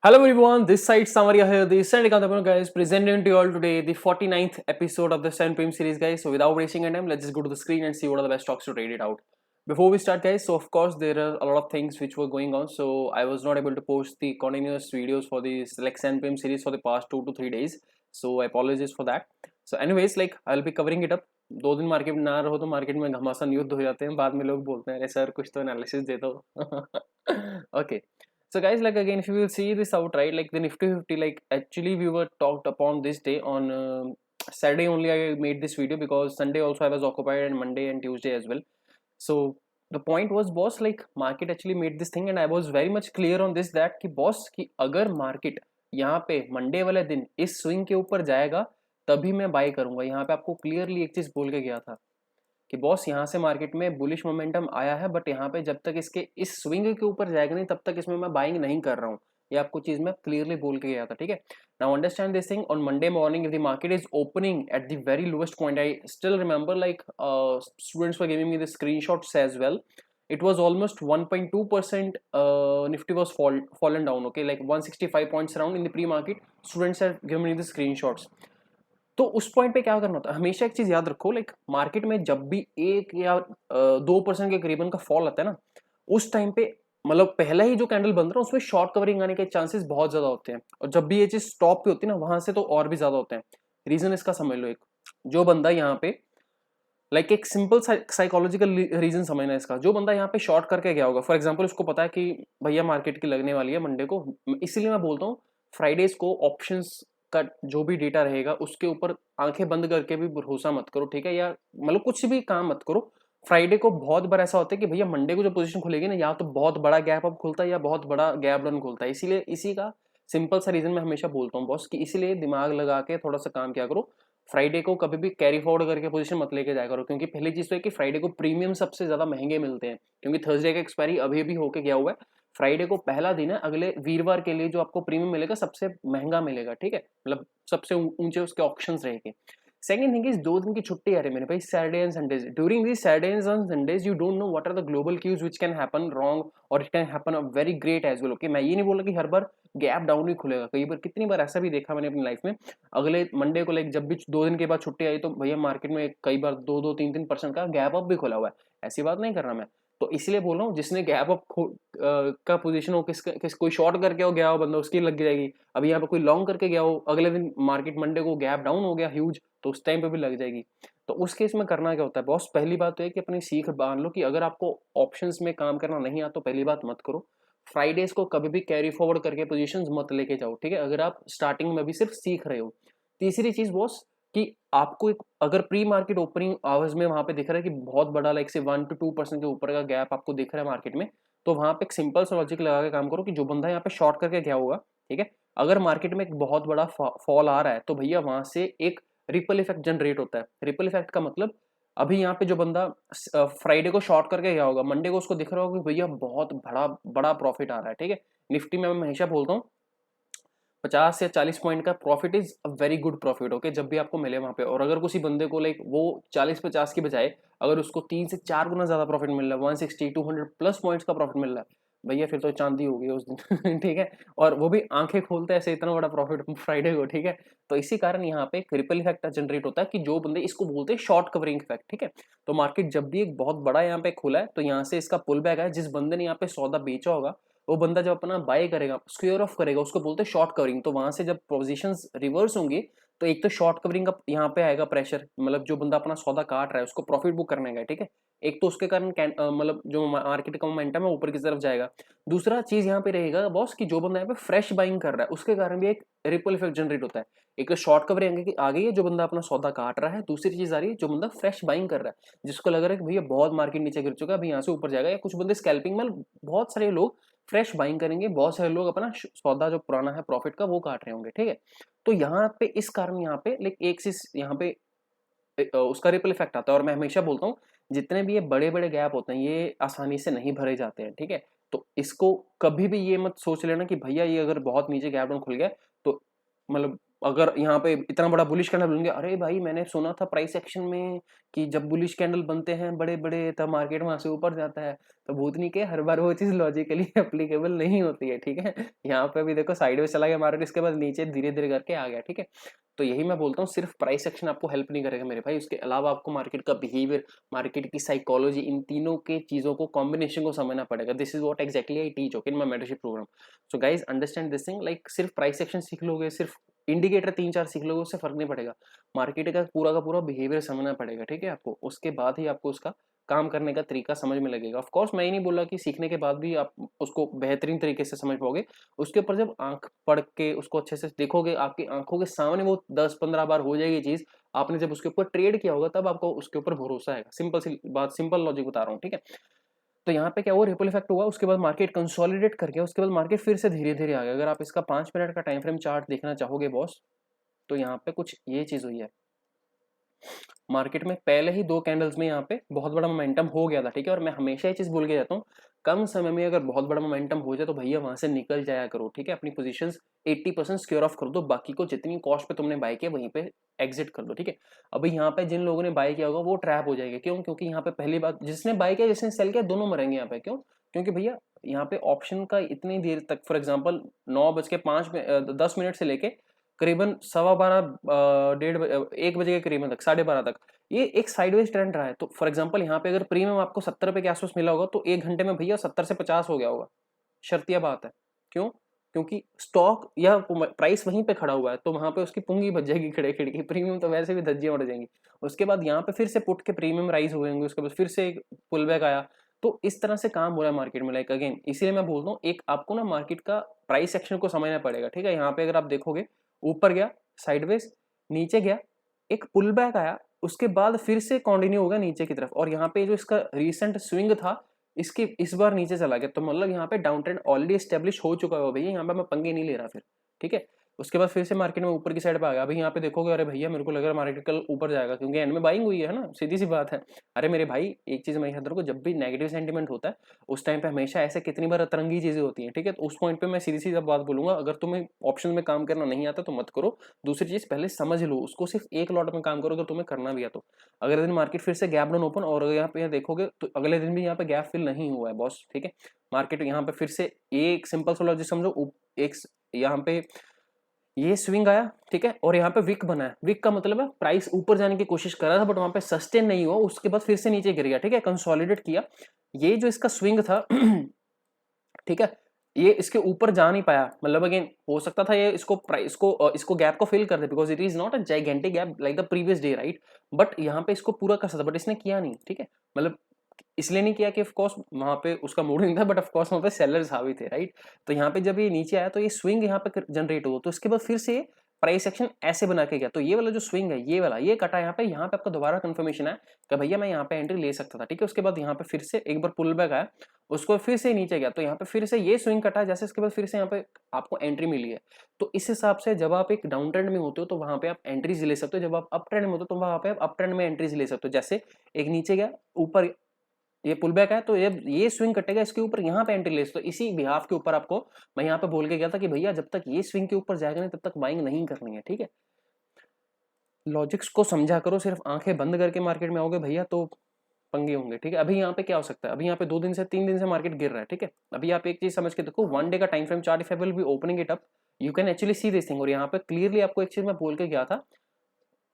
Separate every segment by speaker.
Speaker 1: Hello everyone, this side Samaria here, the Sandikantapur guys, presenting to you all today the 49th episode of the 7 PM series guys. So without wasting any time, let's just go to the screen and see what are the best stocks to trade it out. Before we start guys, so of course there are a lot of things which were going on, so I was not able to post the continuous videos for the like 7 PM series for the past 2 to 3 days. So I apologize for that. So anyways, like I'll be covering it up. 2 दिन market ना रहो तो market में घमासान युद्ध हो जाते हैं, बाद में लोग बोलते हैं अरे सर कुछ तो एनालिसिस दे दो. Okay. So guys, like again, if you will see this out right, like the Nifty 50, like actually we were talked upon this day on Saturday only. I made this video because Sunday also I was occupied and Monday and Tuesday as well. So the point was, boss, like market actually made this thing and I was very much clear on this that कि boss कि अगर market यहाँ पे Monday वाले दिन इस swing के ऊपर जाएगा तभी मैं बाय करूंगा. यहाँ पे आपको क्लियरली एक चीज बोल के गया था कि बॉस यहाँ से मार्केट में बुलिश मोमेंटम आया है, बट यहाँ पे जब तक इसके इस स्विंग के ऊपर जाएगा नहीं तब तक इसमें मैं बाइंग नहीं कर रहा हूँ. ये आपको चीज मैं क्लियरली बोल के गया था. ठीक है, now understand this thing. On Monday morning if the market is opening at the very lowest point, I still remember like students were giving me the screenshots as well. It was almost 1.2% Nifty was fallen down. Okay, like 165 points around in the pre-market. Students have given me the screenshots. तो उस point पे क्या करना होता है, हमेशा एक चीज याद रखो, लाइक मार्केट में जब भी 1 या 2% के करीबन का फॉल आता है ना, उस टाइम पे मतलब पहला ही जो कैंडल बन रहा है उसमें शॉर्ट कवरिंग आने के चांसेस बहुत ज्यादा होते हैं. और जब भी ये चीज स्टॉप पे होती है ना, वहां से तो और भी ज्यादा होते हैं. रीजन इसका समझ लो. एक जो बंदा यहाँ पे लाइक एक सिंपल साइकोलॉजिकल रीजन समझना इसका, जो बंदा यहाँ पे शॉर्ट करके गया होगा, फॉर एग्जाम्पल उसको पता है कि भैया मार्केट की लगने वाली है मंडे को, इसीलिए मैं बोलता हूँ फ्राइडेज को ऑप्शंस का जो भी डेटा रहेगा उसके ऊपर आंखें बंद करके भी भरोसा मत करो. ठीक है, या मतलब कुछ भी काम मत करो. फ्राइडे को बहुत बार ऐसा होता है कि भैया मंडे को जो पोजीशन खुलेगी ना, या तो बहुत बड़ा गैप अप खुलता है या बहुत बड़ा गैप डाउन खुलता है. इसीलिए इसी का सिंपल सा रीजन मैं हमेशा बोलता हूँ बॉस कि इसीलिए दिमाग लगा के थोड़ा सा काम किया करो. फ्राइडे को कभी भी कैरी फॉरवर्ड करके पोजीशन मत लेके जाया करो, क्योंकि पहली चीज तो है कि फ्राइडे को प्रीमियम सबसे ज्यादा महंगे मिलते हैं, क्योंकि थर्सडे का एक्सपायरी अभी भी होके गया हुआ है. फ्राइडे को पहला दिन है, अगले वीरवार के लिए जो आपको प्रीमियम मिलेगा सबसे महंगा मिलेगा. ठीक है, मतलब सबसे ऊंचे उसके ऑप्शंस रहेंगे. सेकंड थिंग इज 2 दिन की छुट्टी आ रही है मेरे भाई, Saturday and Sundays. During this Saturday and Sundays you don't know what are the global cues which can happen wrong और it can happen a very great as well. Okay, मैं ये नहीं बोल रहा कि हर बार गैप डाउन ही खुलेगा. कई बार, कितनी बार ऐसा भी देखा मैंने अपनी लाइफ में, अगले मंडे को लाइक जब भी 2 दिन के बाद छुट्टी आई तो भैया मार्केट में कई बार 2-2 3-3% का गैप अप भी खुला हुआ है. ऐसी बात नहीं कर रहा मैं. तो इसलिए बोल रहा हूँ, जिसने गैप अप का पोजीशन हो, कोई शॉर्ट करके हो गया हो बंदा, उसकी लग जाएगी. अभी यहाँ पे कोई लॉन्ग करके गया हो, अगले दिन मार्केट मंडे को गैप डाउन हो गया ह्यूज, तो उस टाइम पे भी लग जाएगी. तो उस केस में करना क्या होता है बॉस, पहली बात तो है कि अपनी सीख बांध लो कि अगर आपको ऑप्शंस में काम करना नहीं आता तो पहली बात मत करो. फ्राइडेज को कभी भी कैरी फॉरवर्ड करके पोजीशंस मत लेके जाओ. ठीक है, अगर आप स्टार्टिंग में भी सिर्फ सीख रहे हो. तीसरी चीज बॉस कि आपको एक अगर प्री मार्केट ओपनिंग आवर्स में वहां पे दिख रहा है कि बहुत बड़ा लाइक से 1 to 2% के ऊपर का गैप आपको दिख रहा है मार्केट में, तो वहां पे एक सिंपल सा लॉजिक लगा के काम करो कि जो बंदा यहाँ पे शॉर्ट करके गया होगा, ठीक है, अगर मार्केट में एक बहुत बड़ा फॉल आ रहा है तो भैया वहां से एक रिपल इफेक्ट जनरेट होता है. रिपल इफेक्ट का मतलब, अभी यहाँ पे जो बंदा फ्राइडे को शॉर्ट करके गया होगा, मंडे को उसको दिख रहा होगा कि भैया बहुत बड़ा बड़ा प्रॉफिट आ रहा है. ठीक है, निफ्टी में मैं हमेशा बोलता हूँ 50 या 40 पॉइंट का profit is a very good profit. Okay, जब भी आपको मिले वहां पे, और अगर किसी बंदे को लाइक वो 40-50 की बजाय अगर उसको 3 से 4 गुना ज्यादा प्रॉफिट मिल रहा है, 160-200 प्लस पॉइंट्स का प्रॉफिट मिल रहा है, भैया फिर तो चांदी हो गई उस दिन. ठीक है, और वो भी आंखें खोलते ऐसे इतना बड़ा प्रॉफिट फ्राइडे को. ठीक है, तो इसी कारण यहाँ पे एक रिपल इफेक्ट जनरेट होता है कि जो बंदे, इसको बोलते हैं शॉर्ट कवरिंग इफेक्ट. ठीक है, तो मार्केट जब भी एक बहुत बड़ा यहाँ पे खुला है तो यहाँ से इसका पुल बैक है. जिस बंदे ने यहाँ पे सौदा बेचा होगा, वो बंदा जब अपना बाय करेगा, स्क्वेयर ऑफ करेगा, उसको बोलते हैं शॉर्ट कवरिंग. तो वहां से जब पोजीशंस रिवर्स होंगी तो एक तो शॉर्ट कवरिंग का यहाँ पे आएगा प्रेशर, मतलब जो बंदा अपना सौदा काट रहा है उसको प्रॉफिट बुक करने का. ठीक है, एक तो उसके कारण मतलब जो मार्केट का मोमेंटम है ऊपर की तरफ जाएगा. दूसरा चीज यहाँ पे रहेगा बॉस कि जो बंदा यहाँ पे फ्रेश बाइंग कर रहा है उसके कारण भी एक रिपल इफेक्ट जनरेट होता है. एक तो शॉर्ट कवरिंग आ गई है, जो बंदा अपना सौदा काट रहा है. दूसरी चीज आ रही है जो बंदा फ्रेश बाइंग कर रहा है, जिसको लग रहा है कि भैया बहुत मार्केट नीचे गिर चुका है, अभी यहाँ से ऊपर जाएगा. या कुछ बंदे स्कैल्पिंग में, बहुत सारे लोग फ्रेश बाइंग करेंगे, बहुत सारे लोग अपना सौदा जो पुराना है प्रॉफिट का वो काट रहे होंगे. ठीक है, तो यहाँ पे इस कारण यहाँ पे लाइक एक चीज यहाँ पे उसका रिपल इफेक्ट आता है. और मैं हमेशा बोलता हूँ जितने भी ये बड़े बड़े गैप होते हैं ये आसानी से नहीं भरे जाते हैं. ठीक है, तो इसको कभी भी ये मत सोच लेना कि भैया ये अगर बहुत नीचे गैप डाउन खुल गया तो मतलब अगर यहाँ पे इतना बड़ा बुलिश कैंडल बन गया, अरे भाई मैंने सुना था प्राइस एक्शन में कि जब बुलिश कैंडल बनते हैं बड़े बड़े तब मार्केट वहां से ऊपर जाता है, तो भूतनी के हर बार वो चीज लॉजिकली एप्लीकेबल नहीं होती है, ठीक है। यहाँ पे भी देखो साइडवेज चला गया मार्केट, इसके बाद नीचे धीरे धीरे करके आ गया, ठीक है। तो यही मैं बोलता हूँ, सिर्फ प्राइस एक्शन आपको हेल्प नहीं करेगा मेरे भाई, उसके अलावा आपको मार्केट का बिहेवियर, मार्केट की साइकोलॉजी, इन तीनों के चीजों को कॉम्बिनेशन को समझना पड़ेगा। This is what exactly I teach okay in my mentorship program. So guys understand this thing, like सिर्फ प्राइस एक्शन सीख लोगे, सिर्फ इंडिकेटर 3-4 सीख लोगे, उससे फर्क नहीं पड़ेगा। मार्केट का पूरा बिहेवियर समझना पड़ेगा, ठीक है आपको। उसके बाद ही आपको उसका काम करने का तरीका समझ में लगेगा। ऑफ कोर्स मैं ये नहीं बोल रहा कि सीखने के बाद भी आप उसको बेहतरीन तरीके से समझ पाओगे। उसके ऊपर जब आंख पढ़ के उसको अच्छे से देखोगे, आपकी आंखों के सामने वो 10-15 बार हो जाएगी चीज, आपने जब उसके ऊपर ट्रेड किया होगा तब आपको उसके ऊपर भरोसा आएगा। सिंपल सी बात, सिंपल लॉजिक बता रहा हूँ, ठीक है। तो यहाँ पे क्या हुआ, रिपल इफेक्ट हुआ, उसके बाद मार्केट कंसोलिडेट कर गया, उसके बाद मार्केट फिर से धीरे धीरे आ गया। अगर आप इसका 5 मिनट का टाइम फ्रेम चार्ट देखना चाहोगे बॉस, तो यहाँ पे कुछ ये चीज हुई है। मार्केट में पहले ही 2 कैंडल्स में यहाँ पे बहुत बड़ा मोमेंटम हो गया था, ठीक है। और मैं हमेशा ये चीज बोल के जाता हूँ, कम समय में अगर बहुत बड़ा मोमेंटम हो जाए तो भैया वहां से निकल जाया करो, ठीक है। अपनी पोजीशंस 80% सिक्योर ऑफ कर दो, बाकी को जितनी कॉस्ट पे तुमने बाय किया वहीं पे एग्जिट कर दो, ठीक है। अभी यहाँ पे जिन लोगों ने बाय किया होगा वो ट्रैप हो जाएगा, क्यों? क्योंकि यहाँ पे पहली बात, जिसने बाय किया जिसने सेल किया दोनों मरेंगे यहाँ पे। क्यों? क्योंकि भैया यहाँ पे ऑप्शन का इतनी देर तक, फॉर एग्जाम्पल 9:05 से लेके करीबन 12:15 1 बजे के करीबन तक, 12:30 तक ये एक साइडवेज ट्रेंड रहा है। तो फॉर एग्जांपल यहाँ पे अगर प्रीमियम आपको 70 रुपए के आसपास मिला होगा तो 1 घंटे में भैया 70 से 50 हो गया होगा, शर्तिया बात है। क्यों? क्योंकि स्टॉक या प्राइस वहीं पे खड़ा हुआ है, तो वहां पे उसकी पुंगी बच जाएगी खड़े खड़े की, प्रीमियम तो वैसे भी धज्जियां उड़ जाएंगी। उसके बाद यहाँ पे फिर से पुट के प्रीमियम राइज हुए होंगे, उसके बाद फिर से एक पुल बैक आया। तो इस तरह से काम हो रहा है मार्केट में, लाइक अगेन इसीलिए मैं बोलता हूँ, एक आपको ना मार्केट का प्राइस एक्शन को समझना पड़ेगा, ठीक है। यहाँ पे अगर आप देखोगे, ऊपर गया साइडवेज, नीचे गया, एक पुल बैक आया, उसके बाद फिर से कंटिन्यू होगा नीचे की तरफ, और यहाँ पे जो इसका रीसेंट स्विंग था, इसके इस बार नीचे चला गया। तो मतलब यहाँ पे डाउन ट्रेंड ऑलरेडी एस्टेब्लिश हो चुका है भैया, यहाँ पे मैं पंगे नहीं ले रहा फिर, ठीक है। उसके बाद फिर से मार्केट में ऊपर की साइड पे आ गया। अभी यहाँ पे देखोगे, अरे भैया मेरे को लग रहा है मार्केट कल ऊपर जाएगा, क्योंकि एंड में बाइंग हुई है ना, सीधी सी बात है। अरे मेरे भाई एक चीज मैं याद रखो, जब भी नेगेटिव सेंटीमेंट होता है उस टाइम पे हमेशा ऐसे कितनी बार अतरंगी चीजें होती हैं, ठीक है। तो उस पॉइंट पे मैं सीधी सी बात बोलूंगा, अगर तुम्हें ऑप्शन में काम करना नहीं आता तो मत करो। दूसरी चीज पहले समझ लो उसको, सिर्फ एक लॉट में काम करो अगर तुम्हें करना भी है तो। अगले दिन मार्केट फिर से गैप डाउन ओपन, और यहाँ पे देखोगे तो अगले दिन भी यहाँ पे गैप फिल नहीं हुआ है बॉस, ठीक है। मार्केट यहाँ पे फिर से एक सिंपल सा लॉजिक समझो, एक यहाँ पे ये स्विंग आया, ठीक है, और यहाँ पे विक बना है। विक का मतलब है प्राइस ऊपर जाने की कोशिश कर रहा था बट वहां पे सस्टेन नहीं हुआ, उसके बाद फिर से नीचे गिर गया, ठीक है, कंसोलिडेट किया। ये जो इसका स्विंग था ठीक है, ये इसके ऊपर जा नहीं पाया, मतलब अगेन हो सकता था ये इसको प्राइस को इसको गैप को फिल कर दे, because it is not a gigantic gap like the previous day, right. But यहाँ पे इसको पूरा कर सकता, बट इसने किया नहीं, ठीक है। मतलब इसलिए नहीं किया कि ऑफ कोर्स वहां पे उसका मूड नहीं था, बट ऑफ कोर्स वहां पे सेलर्स हावी थे, राइट। तो यहाँ पे जब ये नीचे आया तो ये स्विंग यहाँ पे जनरेट हुआ, तो इसके बाद फिर से प्राइस एक्शन ऐसे बना के गया। तो ये वाला जो स्विंग है, ये वाला ये कटा यहाँ पे आपको दोबारा कंफर्मेशन है कि भैया मैं यहाँ पे एंट्री ले सकता था, ठीक है। उसके बाद यहाँ पे फिर से एक बार पुल बैक आया, उसको फिर से नीचे गया, तो यहाँ पे फिर से ये स्विंग कटा जैसे, इसके बाद फिर से यहाँ पे आपको एंट्री मिली है। तो इस हिसाब से जब आप एक डाउन ट्रेंड में होते हो तो वहां पे आप एंट्रीज ले सकते हो, जब आप अप ट्रेंड में होते हो तो वहां पे आप अप ट्रेंड में एंट्रीज ले सकते हो। जैसे एक नीचे गया, ऊपर ये पुल बैक है, तो ये स्विंग कटेगा इसके ऊपर, यहाँ पे एंट्री ले। तो इसी बिहाफ के ऊपर आपको मैं यहाँ पे बोल के गया था कि भैया जब तक ये स्विंग के ऊपर जाएगा नहीं तब तक बाइंग नहीं करनी है, ठीक है। लॉजिक्स को समझा करो, सिर्फ आंखें बंद करके मार्केट में आओगे भैया तो पंगे होंगे, ठीक है। अभी यहाँ पे क्या हो सकता है, अभी यहाँ पे 2 दिन से 3 दिन से मार्केट गिर रहा है, ठीक है। अभी आप एक चीज समझ के देखो, 1 डे का time frame chart, if I will B opening it up you can actually see this thing. और यहाँ पे क्लियरली आपको एक चीज मैं बोल के गया था,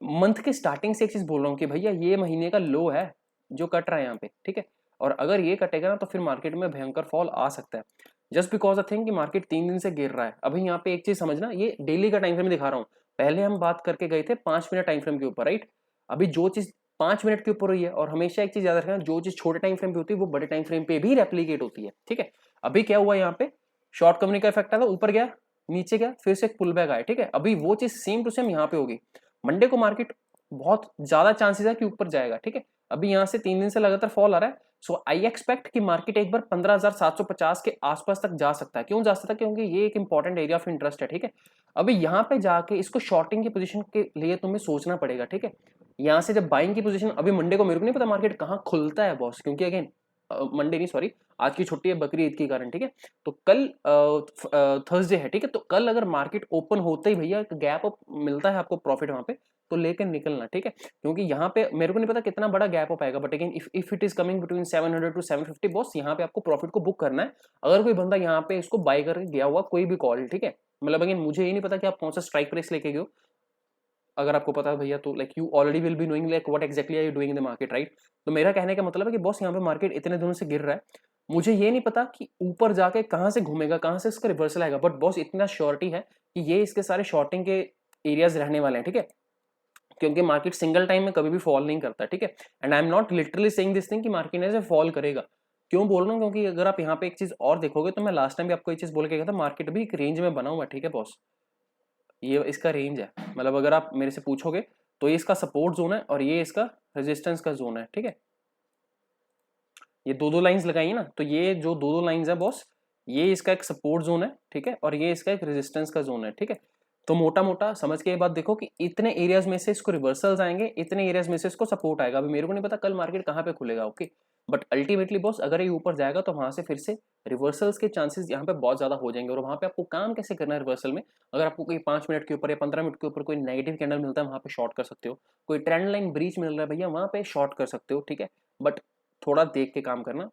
Speaker 1: मंथ के स्टार्टिंग से एक चीज बोल रहा हूँ कि भैया ये महीने का लो है जो कट रहा है यहाँ पे, ठीक है। और अगर ये कटेगा ना तो फिर मार्केट में भयंकर फॉल आ सकता है, जस्ट बिकॉज अ थिंग कि मार्केट 3 दिन से गिर रहा है। अभी यहाँ पे एक चीज समझना, ये डेली का टाइम फ्रेम दिखा रहा हूँ, पहले हम बात करके गए थे 5 मिनट टाइम फ्रेम के ऊपर, राइट। अभी जो चीज 5 मिनट के ऊपर हुई है, और हमेशा एक चीज याद रखना, जो चीज छोटे टाइम फ्रेम पे होती है वो बड़े टाइम फ्रेम पे भी रेप्लीकेट होती है, ठीक है। अभी क्या हुआ यहाँ पे, शॉर्ट कवरिंग का इफेक्ट आया, ऊपर गया, नीचे गया, फिर से एक पुल बैक आया, ठीक है। अभी वो चीज सेम टू सेम यहाँ पे होगी। मंडे को मार्केट बहुत ज्यादा चांसेस है कि ऊपर जाएगा, ठीक है। अभी यहाँ से 3 दिन से लगातार फॉल आ रहा है, सो आई एक्सपेक्ट कि मार्केट एक बार 15,750 के आसपास तक जा सकता है। क्यों जा सकता है? क्योंकि ये एक इंपॉर्टेंट एरिया ऑफ इंटरेस्ट है, ठीक है। अभी यहाँ पे जाके इसको शॉर्टिंग की पोजीशन के लिए तुम्हें सोचना पड़ेगा, ठीक है। यहाँ से जब बाइंग की पोजीशन, अभी मंडे को मेरे को नहीं पता मार्केट कहाँ खुलता है बॉस, क्योंकि अगेन मंडे नहीं सॉरी, आज की छुट्टी है बकरी ईद के कारण, ठीक है। तो कल थर्सडे है, ठीक है। तो कल अगर मार्केट ओपन होते ही भैया गैप अप मिलता है आपको प्रॉफिट वहां पे, तो लेकर निकलना, ठीक है। क्योंकि यहाँ पे मेरे को नहीं पता कितना बड़ा गैप अप आएगा, but again if it is coming between 700 to 750 boss, यहाँ पे आपको प्रॉफिट को बुक करना है। अगर कोई बंदा यहाँ पे इसको बाय करके गया हुआ कोई भी कॉल, ठीक है, मतलब अगेन मुझे ये नहीं पता कि आप कौन सा स्ट्राइक प्राइस लेके गए हो। अगर आपको पता है भैया तो like you already will be knowing like what exactly are you doing in the market, right. तो मेरा कहने का मतलब है कि बॉस यहाँ पे मार्केट इतने दिनों से गिर रहा है, मुझे ये नहीं पता कि ऊपर जाके कहाँ से घूमेगा, कहाँ से इसका रिवर्सल आएगा, बट बॉस इतना श्योरिटी है कि ये इसके सारे शॉर्टिंग के एरियाज रहने वाले हैं, ठीक है। क्योंकि मार्केट सिंगल टाइम में कभी भी फॉल नहीं करता, ठीक है। And I am not literally saying this thing कि मार्केट ऐसे फॉल करेगा। क्यों बोल रहा हूँ, क्योंकि अगर आप यहाँ पे एक चीज और देखोगे, तो मैं लास्ट टाइम भी आपको ये चीज बोल के गया था, मार्केट भी एक रेंज में बना हुआ है, ठीक है बॉस। ये इसका रेंज है, मतलब अगर आप मेरे से पूछोगे तो ये इसका सपोर्ट जोन है और ये इसका रेजिस्टेंस का जोन है, ठीक है। ये दो दो लाइंस लगाई है ना, तो ये जो दो दो लाइंस है बॉस, ये इसका एक सपोर्ट जोन है, ठीक है, और ये इसका एक रेजिस्टेंस का जोन है, ठीक है। तो मोटा मोटा समझ के ये बात देखो कि इतने एरियाज में से इसको रिवर्सल्स आएंगे, इतने एरियाज में से इसको सपोर्ट आएगा। अभी मेरे को नहीं पता कल मार्केट कहाँ पे खुलेगा, ओके। बट अल्टीमेटली बॉस अगर ये ऊपर जाएगा तो वहां से फिर से रिवर्सल्स के चांसेस यहाँ पे बहुत ज्यादा हो जाएंगे। और वहां पे आपको काम कैसे करना है रिवर्सल में, अगर आपको कोई 5 मिनट के ऊपर या 15 मिनट के ऊपर कोई नेगेटिव कैंडल मिलता है, वहां पे शॉर्ट कर सकते हो। कोई ट्रेंड लाइन ब्रीच मिल रहा है भैया, वहां पे शॉर्ट कर सकते हो, ठीक है। बट थोड़ा देख के काम करना,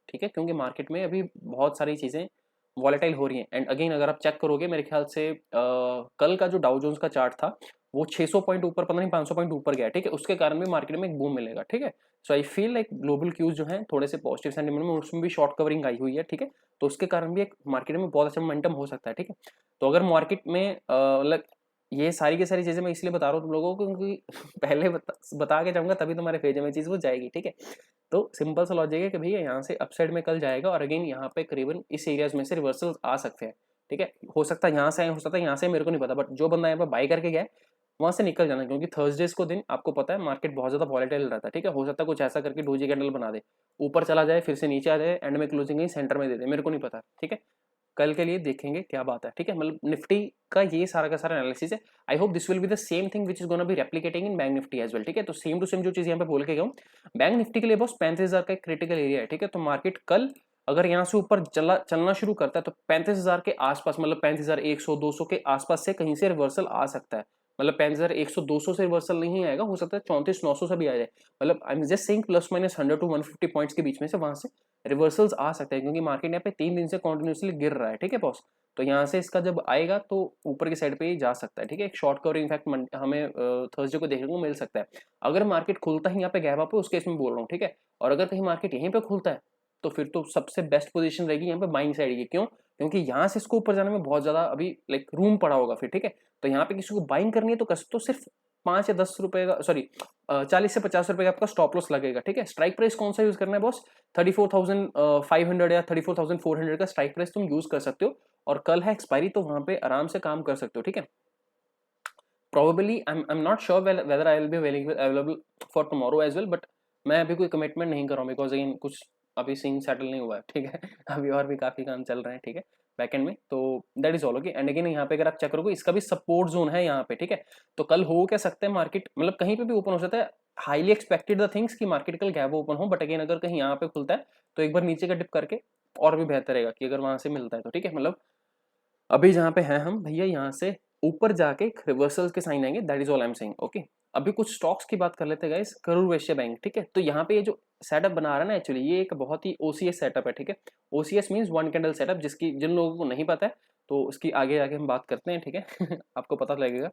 Speaker 1: ठीक है, क्योंकि मार्केट में अभी बहुत सारी चीज़ें वॉलेटाइल हो रही हैं। एंड अगेन अगर आप चेक करोगे मेरे ख्याल से कल का जो डाउ जोन्स का चार्ट था वो 600 पॉइंट ऊपर, पता नहीं 500 पॉइंट ऊपर गया, ठीक है। उसके कारण भी मार्केट में एक बूम मिलेगा, ठीक है। So I feel like global cues जो है थोड़े से पॉजिटिव सेंटीमेंट में, उसमें भी शॉर्ट कवरिंग आई हुई है, ठीक है। तो उसके कारण भी एक मार्केट में बहुत अच्छा मोमेंटम हो सकता है, ठीक है। तो अगर मार्केट में मतलब ये सारी की सारी चीज़ें मैं इसलिए बता रहा हूँ तुम लोगों को क्योंकि पहले बता के जाऊंगा तभी तुम्हारे फेज में चीज़ वो जाएगी, ठीक है। तो सिंपल सा लॉजिक है कि भैया यहाँ से अपसाइड में कल जाएगा और अगेन यहाँ पे करीबन इस एरियाज में से रिवर्सल आ सकते हैं, ठीक है। हो सकता है यहाँ से आए, हो सकता है यहाँ से, मेरे को नहीं पता, बट जो बंदा यहाँ पे बाई करके गया है वहां से निकल जाना, क्योंकि थर्सडेज को दिन आपको पता है मार्केट बहुत ज्यादा वॉलेटाइल रहता है, ठीक है। हो सकता है कुछ ऐसा करके डोजी कैंडल बना दे, ऊपर चला जाए फिर से नीचे आ जाए, एंड में क्लोजिंग कहीं सेंटर में दे दे, मेरे को नहीं पता, ठीक है। कल के लिए देखेंगे क्या बात है, ठीक है। मतलब निफ्टी का ये सारा का सारा एनालिसिस है। I hope this will be the same thing which is gonna be replicating in Bank Nifty as well, ठीक है। तो सेम टू सेम जो चीज यहाँ पे बोल के गया, बैंक निफ्टी के लिए बस 35,000 का एक क्रिटिकल एरिया है, ठीक है। तो मार्केट कल अगर यहाँ से ऊपर चलना शुरू करता है तो 35,000 के आसपास, मतलब 35,100 200 के आसपास से कहीं से रिवर्सल आ सकता है। मतलब 35,100 200 से रिवर्सल नहीं आएगा, हो सकता है 34,900 से भी आ जाए। मतलब I am just saying plus minus 100 to 150 points के बीच में से वहां से रिवर्सल्स आ सकते हैं, क्योंकि मार्केट यहाँ पे 3 दिन से कॉन्टिन्यूसली गिर रहा है, ठीक है बॉस। तो यहाँ से इसका जब आएगा तो ऊपर की साइड पे ही जा सकता है, ठीक है। एक शॉर्ट कवरिंग इनफैक्ट हमें थर्सडे को देखने को मिल सकता है, अगर मार्केट खुलता है यहाँ पे गैप अप है, उस केस में बोल रहा हूँ, ठीक है। और अगर कहीं मार्केट यहीं पे खुलता है तो फिर तो सबसे बेस्ट पोजीशन रहेगी यहाँ पे बाइंग साइड की। क्यों, क्योंकि यहाँ से इसको ऊपर जाने में बहुत ज्यादा अभी लाइक रूम पड़ा होगा फिर, ठीक है। तो यहाँ पे किसी को बाइंग करनी है तो तो सिर्फ 5 या 10 रुपए का, सॉरी 40 से 50 रुपए का आपका स्टॉप लॉस लगेगा, ठीक है। स्ट्राइक प्राइस कौन सा यूज करना है बॉस, 34,500 या 34,400 का स्ट्राइक प्राइस तुम यूज कर सकते हो। और कल है एक्सपायरी, तो वहां पे आराम से काम कर सकते हो, ठीक है। Probably I am not sure whether I will be available for tomorrow as well, but मैं अभी कोई कमिटमेंट नहीं कर रहा हूँ, बिकॉज अगेन कुछ अभी सीन सेटल नहीं हुआ है, ठीक है। अभी और भी काफी काम चल रहे हैं, ठीक है, बैकएंड में। तो that is all okay. And again यहाँ पे अगर आप चेक करोगे इसका भी सपोर्ट जोन है यहाँ पे, ठीक है। तो कल हो क्या सकते हैं मार्केट, मतलब कहीं पे भी ओपन हो सकता है, हाईली एक्सपेक्टेड द थिंग्स कि मार्केट कल गैप ओपन हो, बट अगेन अगर कहीं यहाँ पे खुलता है तो एक बार नीचे का डिप करके और भी बेहतर रहेगा कि अगर वहां से मिलता है तो, ठीक है। मतलब अभी जहाँ पे हैं हम भैया, यहाँ से ऊपर जाके रिवर्सल्स के साइन आएंगे, that is all I am saying, okay. अभी कुछ स्टॉक्स की बात कर लेते हैं गाइस। करूर वैश्य बैंक, ठीक है। तो यहाँ पे ये जो सेटअप बना रहा है ना, एक्चुअली ये एक बहुत ही ओसीएस सेटअप है, ठीक है। OCS means one candle setup, जिसकी जिन लोगों को नहीं पता है तो उसकी आगे आगे हम बात करते हैं, ठीक है। आपको पता लगेगा।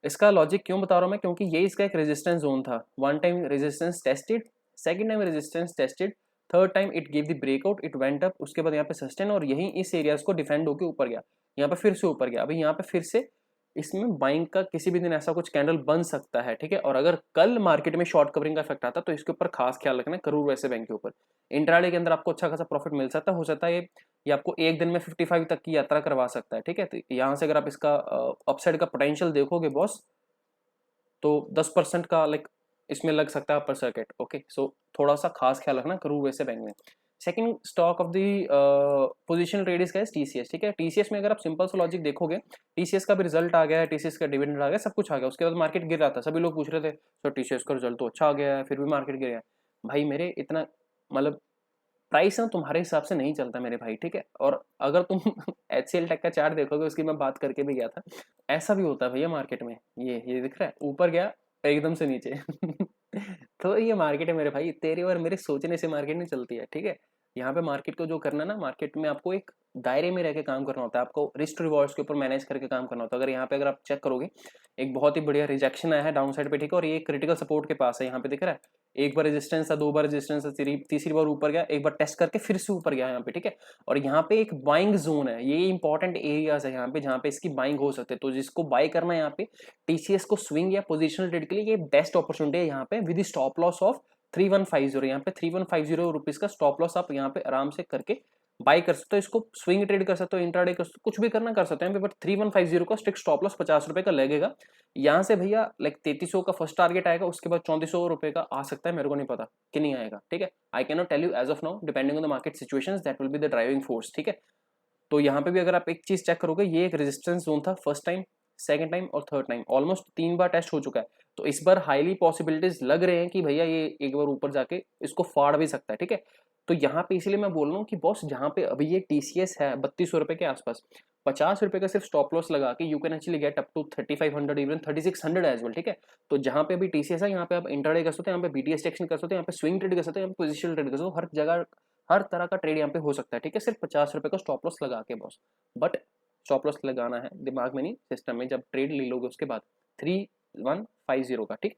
Speaker 1: इसका लॉजिक क्यों बता रहा हूँ मैं, क्योंकि ये इसका एक रेजिस्टेंस जोन था। One time resistance tested, second time resistance tested, third time it give the breakout, it went up, उसके बाद यहाँ पे सस्टेन, और यही इस एरियाज को डिफेंड होकर ऊपर गया, यहाँ पे फिर से ऊपर गया। अभी यहाँ पे फिर से इसमें बाइंग का किसी भी दिन ऐसा कुछ कैंडल बन सकता है, ठीक है। और अगर कल मार्केट में शॉर्ट कवरिंग का इफेक्ट आता तो इसके ऊपर खास ख्याल रखना है, करूर वैसे बैंक के ऊपर इंट्राडे के अंदर आपको अच्छा खासा प्रॉफिट मिल सकता है। हो सकता है ये आपको एक दिन में 55 तक की यात्रा करवा सकता है, ठीक है। तो यहाँ से अगर आप इसका अपसाइड का पोटेंशियल देखोगे बॉस, तो 10% का लाइक इसमें लग सकता है अपर सर्किट, ओके। सो थोड़ा सा खास ख्याल रखना करूर वैसे बैंक में। Second stock of the positional trade is guys TCS, ठीक है। टीसीएस में अगर आप सिंपल सा लॉजिक देखोगे, टीसीएस का भी रिजल्ट आ गया है, टीसीएस का डिविडेंड आ गया, सब कुछ आ गया। उसके बाद मार्केट गिर रहा था, सभी लोग पूछ रहे थे सर टीसीएस का रिजल्ट तो अच्छा आ गया है, फिर भी मार्केट गिर गया। भाई मेरे इतना मतलब प्राइस ना तुम्हारे हिसाब से नहीं चलता मेरे भाई, ठीक है। और अगर तुम HCL टेक का चार्ट देखोगे, उसकी मैं बात करके भी गया था, ऐसा भी होता है भैया मार्केट में। ये दिख रहा है, ऊपर गया एकदम से नीचे तो ये मार्केट है मेरे भाई, तेरे और मेरे सोचने से मार्केट नहीं चलती है, ठीक है। यहाँ पे मार्केट को जो करना ना, मार्केट में आपको एक दायरे में रह के काम करना होता है, आपको रिस्क रिवॉर्ड्स के ऊपर मैनेज करके काम करना होता है। अगर यहाँ पे अगर आप चेक करोगे, एक बहुत ही बढ़िया रिजेक्शन आया है डाउन साइड पे, ठीक है, और ये क्रिटिकल सपोर्ट के पास है, यहाँ पे दिख रहा है। एक बार रेजिस्टेंस था, 2 बार रेजिस्टेंस था, तीसरी बार ऊपर गया, एक बार टेस्ट करके फिर से ऊपर गया यहाँ पे, ठीक है। और यहाँ पे एक बाइंग जोन है, ये इंपॉर्टेंट एरियाज है यहाँ पे जहाँ पे इसकी बाइंग हो सकती है। तो जिसको बाय करना है यहाँ पे TCS को स्विंग या पोजिशनल ट्रेड के लिए, ये बेस्ट अपॉर्चुनिटी है यहाँ पे विद स्टॉप लॉस ऑफ 3150। यहाँ पे 3150 रुपीज का स्टॉप लॉस आप यहाँ पे आराम से करके बाय कर सकते हो। इसको स्विंग ट्रेड कर सकते हो, इंट्राडे कर सकते हो, कुछ भी करना कर सकते हैं, बट 3150 का स्ट्रिक्ट स्टॉप लॉस 50 रुपए का लगेगा। यहाँ से भैया लाइक 3300 का फर्स्ट टारगेट आएगा, उसके बाद 3400 रुपए का आ सकता है, मेरे को नहीं पता कि नहीं आएगा, ठीक है। I can not tell you as of now, depending on the market situations, that will be the driving force, ठीक है। तो यहाँ पे भी अगर आप एक चीज चेक करोगे, ये एक रेजिस्टेंस जोन था फर्स्ट टाइम, सेकंड टाइम और थर्ड टाइम, ऑलमोस्ट 3 बार टेस्ट हो चुका है। तो इस बार हाईली पॉसिबिलिटीज लग रहे हैं कि भैया ये एक बार ऊपर जाके इसको फाड़ भी सकता है, ठीक है। तो यहाँ पे इसीलिए मैं बोल रहा हूँ कि बॉस, जहाँ पे अभी ये TCS है 3200 रुपए के आसपास, 50 रुपए का सिर्फ स्टॉप लॉस लगा के you can actually get up to 3500 even 3600 as well, ठीक है। तो जहाँ पे अभी TCS है, यहाँ पे आप इंटरडे कर सकते हैं, यहाँ पे BTS एक्शन कर सकते हैं, यहाँ पे स्विंग ट्रेड कर सकते हैं, यहाँ पे पोजिशनल ट्रेड कर सकते हो, हर जगह हर तरह का ट्रेड यहाँ पे हो सकता है, ठीक है, सिर्फ 50 रुपए का स्टॉप लॉस लगा के बॉस। बट स्टॉप लॉस लगाना है दिमाग में नहीं, सिस्टम में, जब ट्रेड ले लोगे उसके बाद 3150 का, ठीक।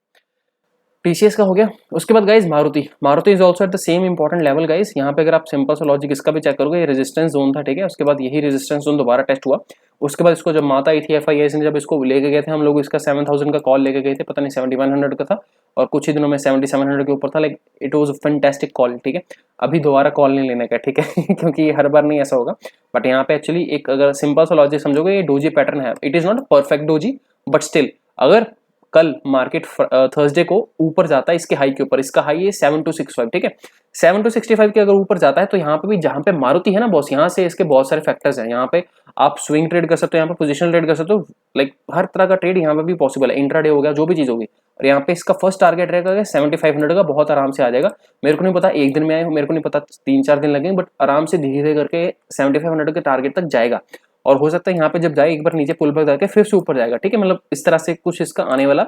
Speaker 1: TCS का हो गया। उसके बाद guys Maruti is also at the same important level guys. यहाँ पे अगर आप सिंपल सा लॉजिक इसका भी चेक करोगे, ये रेजिस्टेंस जोन था, ठीक है। उसके बाद यही रेजिस्टेंस जोन दोबारा टेस्ट हुआ। उसके बाद इसको जब माता आई थी FIS ने, जब इसको लेके गए थे हम लोग, इसका 7000 का कॉल लेके गए थे, पता नहीं 7100 का था, और कुछ ही दिनों में 7700 के ऊपर था। Like it was fantastic call, ठीक है। अभी दोबारा कॉल नहीं लेने का, ठीक है क्योंकि हर बार नहीं ऐसा होगा। बट यहाँ पे एक्चुअली एक अगर सिंपल सा लॉजिक समझोगे, ये डोजी पैटर्न है, it is not perfect doji, but still अगर कल मार्केट थर्सडे को ऊपर जाता है इसके हाई के ऊपर, इसका हाई है 7265, ठीक है, 7265 के अगर ऊपर जाता है, तो यहाँ पे भी जहाँ पे मारुति है ना बॉस, यहाँ से इसके बहुत सारे फैक्टर्स हैं। यहाँ पे आप स्विंग ट्रेड कर सकते हो, यहाँ पे पोजिशनल ट्रेड कर सकते हो, लाइक हर तरह का ट्रेड यहाँ पे भी पॉसिबल है, इंट्राडे हो गया, जो भी चीज होगी। और यहाँ पे इसका फर्स्ट टारगेट रहेगा 7500 का, बहुत आराम से आ जाएगा। मेरे को नहीं पता एक दिन में आए, मेरे को नहीं पता 3-4 दिन लगेंगे, बट आराम से धीरे धीरे करके 7500 के टारगेट तक जाएगा। और हो सकता है यहाँ पे जब जाए एक बार नीचे पुल बैक जाके फिर से ऊपर जाएगा, ठीक है। मतलब इस तरह से कुछ इसका आने वाला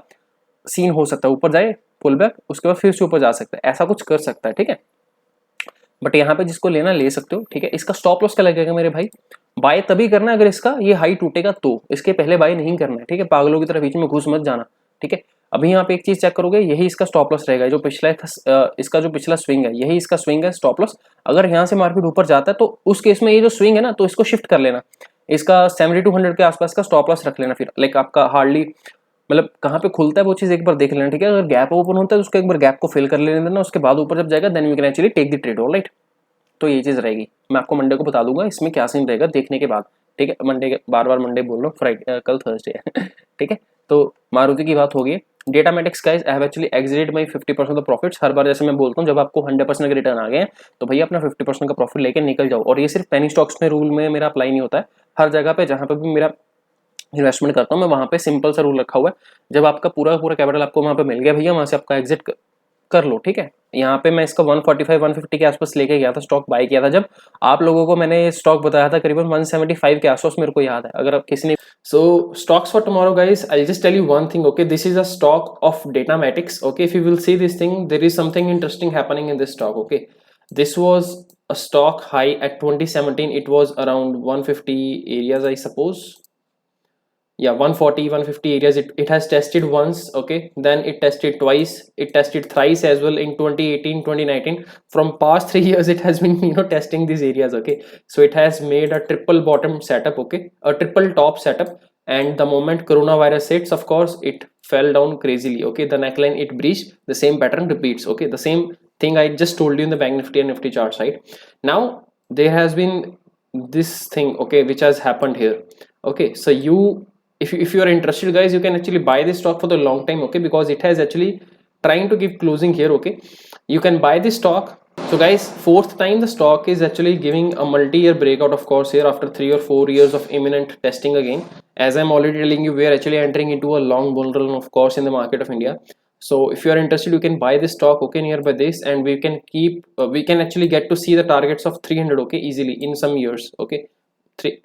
Speaker 1: सीन हो सकता है, ऊपर जाए पुल बैक, उसके बाद फिर से ऊपर जा सकता है, ऐसा कुछ कर सकता है, ठीक है। बट यहाँ पे जिसको लेना ले सकते हो, ठीक है। इसका स्टॉप लॉस क्या लगेगा मेरे भाई, बाय तभी करना है अगर इसका ये हाई टूटेगा, तो इसके पहले बाय नहीं करना है, ठीक है। पागलों की तरह बीच में घुस मत जाना, ठीक है। अभी यहाँ पे एक चीज चेक करोगे, यही इसका स्टॉप लॉस रहेगा, जो पिछला इसका जो पिछला स्विंग है, यही इसका स्विंग है स्टॉप लॉस। अगर यहाँ से मार्केट ऊपर जाता है, तो उस केस में ये जो स्विंग है ना, तो इसको शिफ्ट कर लेना, इसका 7200 के आसपास का स्टॉप लॉस रख लेना। फिर लाइक आपका हार्डली मतलब कहाँ पे खुलता है वो चीज एक बार देख लेना, ठीक है। अगर गैप ओपन होता है तो उसको एक बार गैप को फिल कर लेने देना, उसके बाद ऊपर जब जाएगा then you can actually take the trade, alright. तो ये चीज रहेगी, मैं आपको मंडे को बता दूंगा इसमें क्या सीन रहेगा देखने के बाद, ठीक है। मंडे बार बार मंडे बोल रहा हूँ, फ्राइडे कल थर्सडे है ठीक है। तो मारुति की बात होगी। Datamatics guys, I have actually exited my 50% of profits. हर बार जैसे मैं बोलता हूँ, जब आपको 100% के रिटर्न आ गए हैं, तो भैया अपना 50% का प्रॉफिट लेके निकल जाओ। और ये सिर्फ पेनी स्टॉक्स में रूल में मेरा अप्लाई नहीं होता है, हर जगह पे जहाँ पे भी मेरा इन्वेस्टमेंट करता हूँ मैं, वहाँ पे सिंपल सा रूल रखा हुआ है, जब आपका पूरा कैपिटल आपको वहाँ पे मिल गया भैया, वहाँ से आपका एग्जिट कर लो, ठीक है। यहाँ पे मैं इसका 145-150 के आसपास लेके गया था, स्टॉक बाय किया था जब आप लोगों को मैंने ये स्टॉक बताया था करीबन 175 के आसपास, मेरे को याद है। अगर आप किसी ने stocks for tomorrow guys, I just tell you one thing, okay, this is a stock of Datamatics, okay. If you will see this thing, there is something interesting happening in this stock, okay. This was a stock high at 2017, it was around 150 areas I suppose, yeah, 140-150 areas. It has tested once, okay, then it tested twice, it tested thrice as well in 2018-2019. From past 3 years it has been testing these areas, okay. So it has made a triple bottom setup, okay, a triple top setup, and the moment coronavirus hits, of course it fell down crazily, okay. The neckline it breached, the same pattern repeats, okay. The same thing I just told you in the bank nifty and nifty chart side. Now there has been this thing, okay, which has happened here, okay. So if you are interested guys, you can actually buy this stock for the long time, okay, because it has actually trying to give closing here, okay. You can buy this stock. So guys, fourth time the stock is actually giving a multi-year breakout, of course, here after 3 or 4 years of imminent testing again. As I'm already telling you, we are actually entering into a long bull run, of course, in the market of India. So if you are interested, you can buy this stock, okay, nearby this, and we can keep we can actually get to see the targets of 300, okay, easily in some years, okay.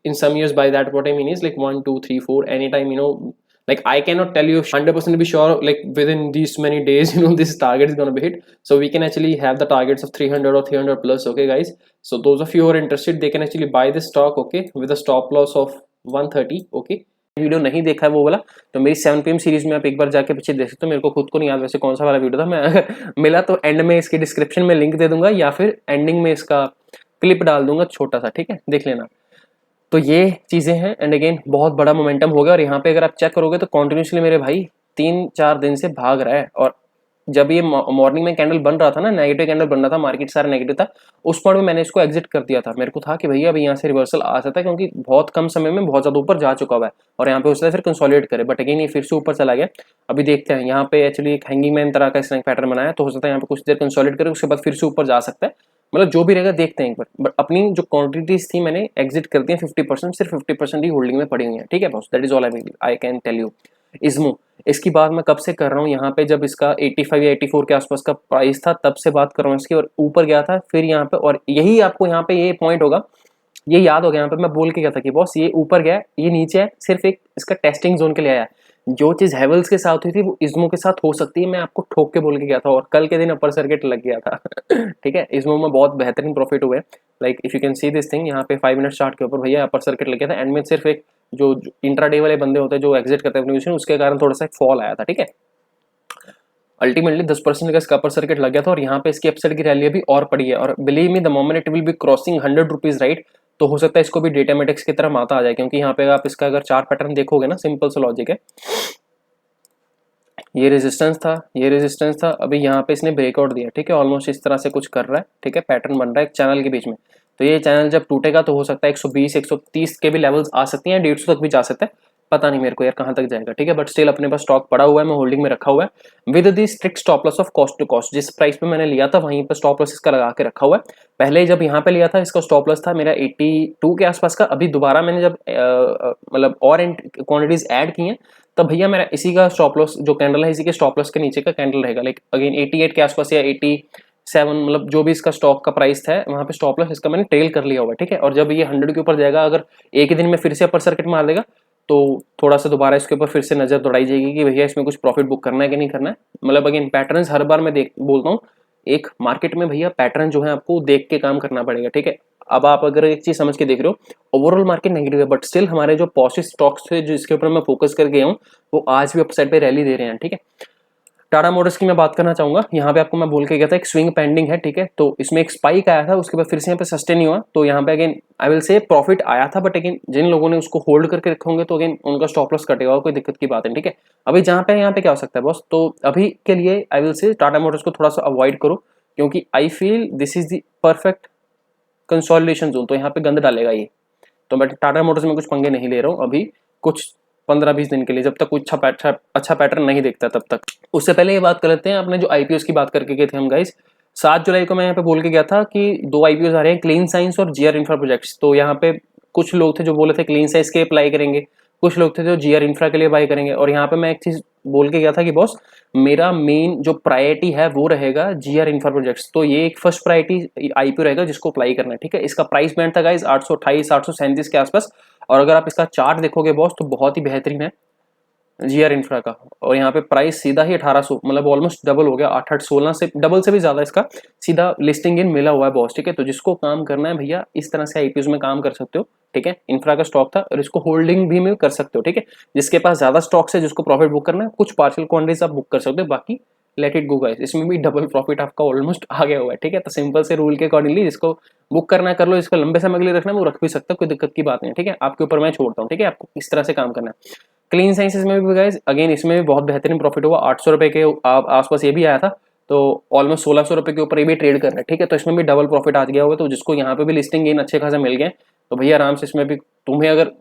Speaker 1: In some years, by that what I mean is like 1 2 3 4 anytime, like I cannot tell you 100% be sure like within these many days this target is going to be hit. So we can actually have the targets of 300 or 300 plus, okay guys. So those of you who are interested, they can actually buy this stock, okay, with a stop loss of 130, okay. Video नहीं देखा है वो वाला, तो मेरी 7 PM series में आप एक बार जाके पीछे देख सकते हो। मेरे को खुद को नहीं याद वैसे कौन सा वाला वीडियो था, मैं अगर मिला तो एंड में इसकी डिस्क्रिप्शन में लिंक दे दूंगा या फिर एंडिंग में इसका क्लिप डाल दूंगा छोटा सा, ठीक है, देख लेना। तो ये चीज़ें हैं एंड अगेन बहुत बड़ा मोमेंटम हो गया और यहाँ पे अगर आप चेक करोगे तो कॉन्टिन्यूसली मेरे भाई 3-4 दिन से भाग रहा है। और जब ये मॉर्निंग में कैंडल बन रहा था ना, नेगेटिव कैंडल बन रहा था, मार्केट सारा नेगेटिव था, उस पॉइंट में मैंने इसको एग्जिट कर दिया था। मेरे को था कि भैया अभी यहाँ से रिवर्सल आ सकता है क्योंकि बहुत कम समय में बहुत ज़्यादा ऊपर जा चुका हुआ है और यहाँ पे उसने फिर कंसोलिडेट करे, बट अगेन ये फिर से ऊपर चला गया। अभी देखते हैं, यहाँ पे एक्चुअली एक हैंगिंग मैन तरह का इसने पैटर्न बनाया, तो हो सकता है यहाँ पे कुछ देर कंसोलिडेट करे, उसके बाद फिर से ऊपर जा सकता है। मतलब जो भी रहेगा देखते हैं एक बार, बट अपनी जो क्वांटिटीज थी मैंने एग्जिट कर दी है 50%, सिर्फ 50% ही होल्डिंग में पड़ी हुई है, ठीक है boss, that is all I can tell you. Izmo, इसकी बात मैं कब से कर रहा हूँ, यहाँ पे जब इसका 85 या 84 के आसपास का प्राइस था तब से बात कर रहा हूँ इसकी, और ऊपर गया था फिर यहाँ पे, और यही आपको यहाँ पे ये पॉइंट होगा, ये याद हो गया, यहाँ पे मैं बोल के गया था कि बॉस ये ऊपर गया, ये नीचे है, सिर्फ एक इसका टेस्टिंग जोन के लिए आया। जो चीज़ हेवल्स के साथ हुई थी वो इज्मो के साथ हो सकती है, मैं आपको ठोक के बोल के गया था और कल के दिन अपर सर्किट लग गया था ठीक है, इज्मो में बहुत बेहतरीन प्रॉफिट हुए। Like if you can see this thing, यहाँ पे 5 मिनट चार्ट के ऊपर भैया अपर सर्किट लग गया था, एंड में सिर्फ एक जो इंट्राडे वाले बंदे होते हैं जो एग्जिट करते हैं अपनी पोजीशन, उसके कारण थोड़ा सा फॉल आया था, ठीक है। अल्टीमेटली 10% का इसका अपर सर्किट लग गया था और यहाँ पे इसकी अपसाइड की रैली अभी और पड़ी है, और believe me the moment it will be crossing 100 rupees right, तो हो सकता है इसको भी डेटामेटिक्स की तरह माता आ जाए, क्योंकि यहाँ पे आप इसका अगर चार्ट पैटर्न देखोगे ना, सिंपल सा लॉजिक है, ये रेजिस्टेंस था, ये रेजिस्टेंस था, अभी यहाँ पे इसने ब्रेकआउट दिया, ठीक है, ऑलमोस्ट इस तरह से कुछ कर रहा है, ठीक है, पैटर्न बन रहा है एक चैनल के बीच में। तो ये चैनल जब टूटेगा तो हो सकता है 120 130 के भी लेवल्स आ सकती हैं, 150 तक भी जा सकता है, पता नहीं मेरे को यार कहाँ तक जाएगा, ठीक है, बट स्टिल अपने पास स्टॉक पड़ा हुआ है, मैं होल्डिंग में रखा हुआ है with the strict stop loss of cost to cost. जिस प्राइस पे मैंने लिया था वहीं पर स्टॉप लॉस इसका लगा के रखा हुआ है। पहले जब यहाँ पे लिया था इसका स्टॉप लॉस था मेरा 82 के आसपास का, अभी दोबारा मैंने जब मतलब और क्वांटिटीज ऐड की हैं तब भैया मेरा इसी का स्टॉप लॉस जो कैंडल है, इसी के स्टॉप लॉस के नीचे का कैंडल रहेगा, लाइक अगेन 88 के आसपास या 87, मतलब जो भी इसका स्टॉक का प्राइस था वहाँ पे स्टॉप लॉस इसका मैंने ट्रेल कर लिया हुआ है, ठीक है। और जब ये 100 के ऊपर जाएगा, अगर एक ही दिन में फिर से अपर सर्किट मार देगा तो थोड़ा सा दोबारा इसके ऊपर फिर से नजर दौड़ाई जाएगी कि भैया इसमें कुछ प्रॉफिट बुक करना है कि नहीं करना है। मतलब अगेन पैटर्न्स हर बार मैं बोलता हूँ, एक मार्केट में भैया पैटर्न जो है आपको देख के काम करना पड़ेगा, ठीक है। अब आप अगर एक चीज समझ के देख रहे हो, ओवरऑल मार्केट नेगेटिव है, बट स्टिल हमारे जो पॉजिटिव स्टॉक्स थे जिसके ऊपर मैं फोकस कर गया हूँ वो आज भी अपसाइड पे रैली दे रहे हैं, ठीक है। टाटा मोटर्स की मैं बात करना चाहूंगा, यहाँ पे आपको मैं बोल के गया था एक स्विंग पेंडिंग है, ठीक है, तो इसमें एक स्पाइक आया था, उसके बाद फिर से यहाँ पे सस्टेन नहीं हुआ, तो यहाँ पे again I will say profit आया था, बट अगेन जिन लोगों ने उसको होल्ड करके रखे होंगे तो अगेन उनका स्टॉप लॉस कटेगा, कोई दिक्कत की बात नहीं, ठीक है। अभी जहाँ पे यहाँ पे क्या हो सकता है बॉस, तो अभी के लिए I will say Tata Motors को थोड़ा सा अवॉइड करो, क्योंकि I feel this is the perfect consolidation zone, तो यहाँ पे गंद डालेगा ये, तो मैं टाटा मोटर्स में कुछ पंगे नहीं ले रहा हूँ अभी कुछ 15-20 दिन के लिए, जब तक कुछ अच्छा पैटर्न नहीं देखता तब तक। उससे पहले ये बात कर लेते हैं, आपने जो आईपीओ की बात करके गए थे हम गाइस, 7 जुलाई को मैं यहाँ पे बोल के गया था कि 2 आईपीओ आ रहे हैं, क्लीन साइंस और जीआर इंफ्रा प्रोजेक्ट्स। तो यहाँ पे कुछ लोग थे जो बोले थे क्लीन साइंस के अप्लाई करेंगे, कुछ लोग थे जो जीआर इंफ्रा के लिए बाई करेंगे, और यहाँ पे मैं एक चीज बोल के गया था कि बॉस मेरा मेन जो प्रायोरिटी है वो रहेगा जीआर इंफ्रा प्रोजेक्ट्स, तो ये एक फर्स्ट प्रायोरिटी आईपीओ रहेगा जिसको अप्लाई करना है, ठीक है। इसका प्राइस बैंड था गाइस 828 837 के आसपास, और अगर आप इसका चार्ट देखोगे बॉस तो बहुत ही बेहतरीन है जीआर इंफ्रा का, और यहाँ पे प्राइस सीधा ही 1800, मतलब ऑलमोस्ट डबल हो गया, 8 16 से डबल से भी ज्यादा इसका सीधा लिस्टिंग इन मिला हुआ है बॉस, ठीक है। तो जिसको काम करना है भैया इस तरह से आईपीओ में काम कर सकते हो, ठीक है। इंफ्रा का स्टॉक था और इसको होल्डिंग भी में कर सकते हो, ठीक है। जिसके पास ज्यादा स्टॉक है, जिसको प्रॉफिट बुक करना है, कुछ पार्शियल क्वांटिटीज आप बुक कर सकते हो, बाकी लेट इट गो गाइस, इसमें भी डबल प्रॉफिट आपका ऑलमोस्ट आ गया हुआ है, ठीक है। तो सिंपल से रूल के अकॉर्डिंगली जिसको बुक करना है कर लो, जिसको लंबे समय के लिए रखना है वो रख भी सकता है, कोई दिक्कत की बात नहीं है, ठीक है। आपके ऊपर मैं छोड़ता हूँ, ठीक है, आपको इस तरह से काम करना है। क्लीन साइंसेज में भी गाइस अगेन इसमें भी बहुत बेहतरीन प्रॉफिट हुआ, 800 रुपए के आसपास ये भी आया था, तो ऑलमोस्ट 1600 रुपए के ऊपर ये भी ट्रेड कर रहा है, ठीक है। तो इसमें भी डबल प्रॉफिट आ गया होगा, तो जिसको यहाँ पे भी लिस्टिंग गेन अच्छे खासा मिल गए तो भैया आराम से इसमें भी तुम्हें, अगर